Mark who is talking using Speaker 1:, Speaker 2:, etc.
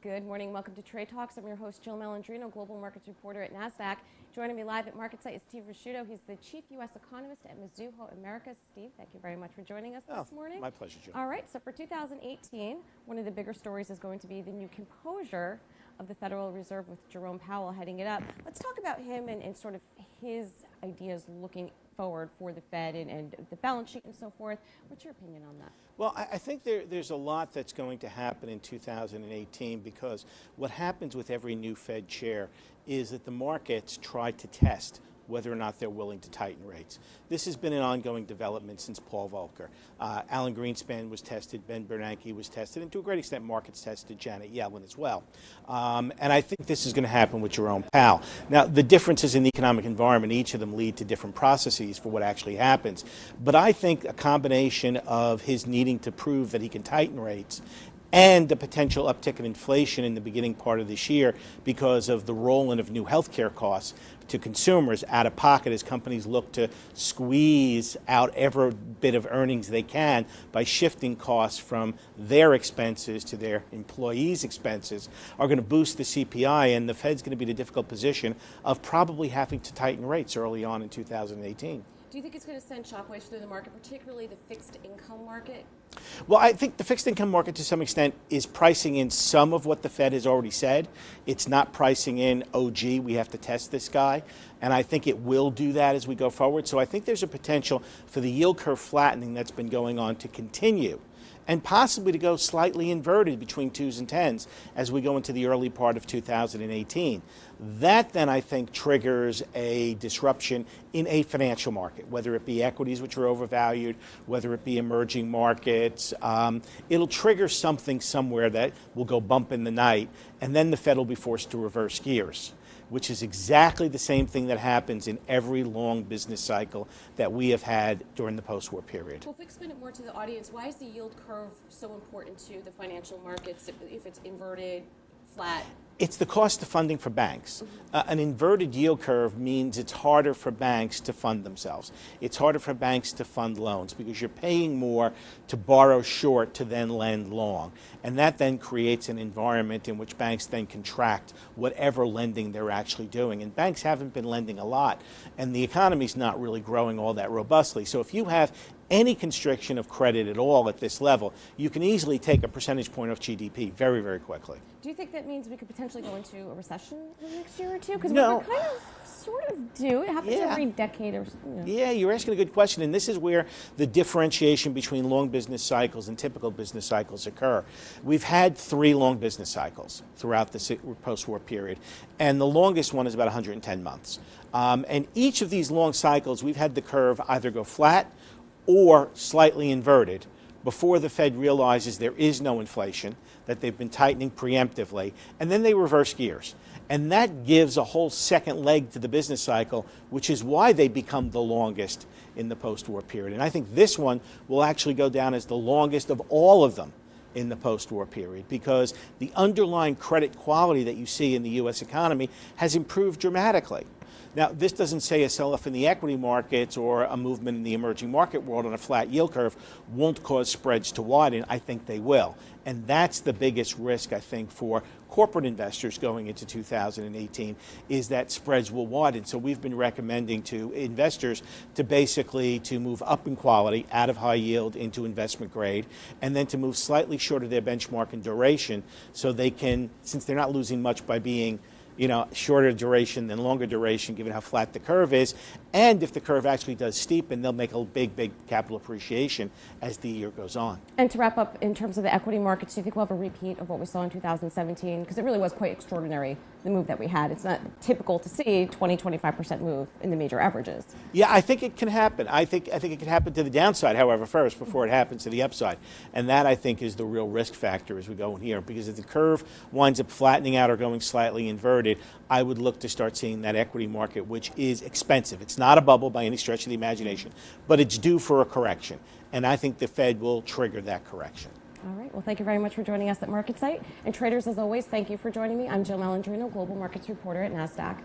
Speaker 1: Good morning. Welcome to Trade Talks. I'm your host, Jill Malandrino, global markets reporter at Nasdaq. Joining me live at MarketSite is Steve Ricchiuto. He's the chief U.S. economist at Mizuho Americas. Steve, thank you very much for joining us this morning.
Speaker 2: My pleasure, Jill.
Speaker 1: All right, so for 2018, one of the bigger stories is going to be the new composure of the Federal Reserve with Jerome Powell heading it up. Let's talk about him and sort of his ideas looking forward for the Fed and the balance sheet and so forth. What's your opinion on that?
Speaker 2: Well, I think there's a lot that's going to happen in 2018 because what happens with every new Fed chair is that the markets try to test whether or not they're willing to tighten rates. This has been an ongoing development since Paul Volcker. Alan Greenspan was tested, Ben Bernanke was tested, and to a great extent markets tested Janet Yellen as well. And I think this is going to happen with Jerome Powell. Now, the differences in the economic environment, each of them lead to different processes for what actually happens. But I think a combination of his needing to prove that he can tighten rates and the potential uptick in inflation in the beginning part of this year because of the roll-in of new healthcare costs to consumers out of pocket as companies look to squeeze out every bit of earnings they can by shifting costs from their expenses to their employees' expenses are going to boost the CPI, and the Fed's going to be in a difficult position of probably having to tighten rates early on in 2018.
Speaker 1: Do you think it's going to send shockwaves through the market, particularly the fixed income market?
Speaker 2: Well, I think the fixed income market to some extent is pricing in some of what the Fed has already said. It's not pricing in, oh, gee, we have to test this guy. And I think it will do that as we go forward. So I think there's a potential for the yield curve flattening that's been going on to continue and possibly to go slightly inverted between 2s and 10s as we go into the early part of 2018. That then, I think, triggers a disruption in a financial market, whether it be equities, which are overvalued, whether it be emerging markets. It'll trigger something somewhere that will go bump in the night, and then the Fed will be forced to reverse gears, which is exactly the same thing that happens in every long business cycle that we have had during the post-war period.
Speaker 1: Well, if we explain it more to the audience, why is the yield curve so important to the financial markets if it's inverted, flat?
Speaker 2: It's the cost of funding for banks. An inverted yield curve means it's harder for banks to fund themselves. It's harder for banks to fund loans because you're paying more to borrow short to then lend long. And that then creates an environment in which banks then contract whatever lending they're actually doing. And banks haven't been lending a lot, and the economy's not really growing all that robustly. So if you have any constriction of credit at all at this level, you can easily take a percentage point off GDP very, very quickly.
Speaker 1: Do you think that means we could potentially go into a recession in the next year or two? Because
Speaker 2: No.
Speaker 1: we kind of sort of do. It happens every decade or so.
Speaker 2: Yeah, you're asking a good question, and this is where the differentiation between long business cycles and typical business cycles occur. We've had 3 long business cycles throughout the post-war period, and the longest one is about 110 months. And each of these long cycles, we've had the curve either go flat or slightly inverted before the Fed realizes there is no inflation, that they've been tightening preemptively, and then they reverse gears. And that gives a whole second leg to the business cycle, which is why they become the longest in the post-war period. And I think this one will actually go down as the longest of all of them in the post-war period because the underlying credit quality that you see in the U.S. economy has improved dramatically. Now, this doesn't say a sell-off in the equity markets or a movement in the emerging market world on a flat yield curve won't cause spreads to widen. I think they will. And that's the biggest risk, I think, for corporate investors going into 2018 is that spreads will widen. So we've been recommending to investors to basically to move up in quality out of high yield into investment grade and then to move slightly short of their benchmark in duration so they can, since they're not losing much by being shorter duration than longer duration, given how flat the curve is. And if the curve actually does steepen, they'll make a big, big capital appreciation as the year goes on.
Speaker 1: And to wrap up, in terms of the equity markets, do you think we'll have a repeat of what we saw in 2017? Because it really was quite extraordinary, the move that we had. It's not typical to see 20-25% move in the major averages.
Speaker 2: Yeah, I think it can happen. I think it can happen to the downside, however, first, before it happens to the upside. And that, I think, is the real risk factor as we go in here. Because if the curve winds up flattening out or going slightly inverted, I would look to start seeing that equity market, which is expensive. It's not a bubble by any stretch of the imagination, but it's due for a correction. And I think the Fed will trigger that correction.
Speaker 1: All right. Well, thank you very much for joining us at MarketSite. And traders, as always, thank you for joining me. I'm Jill Malandrino, Global Markets Reporter at Nasdaq.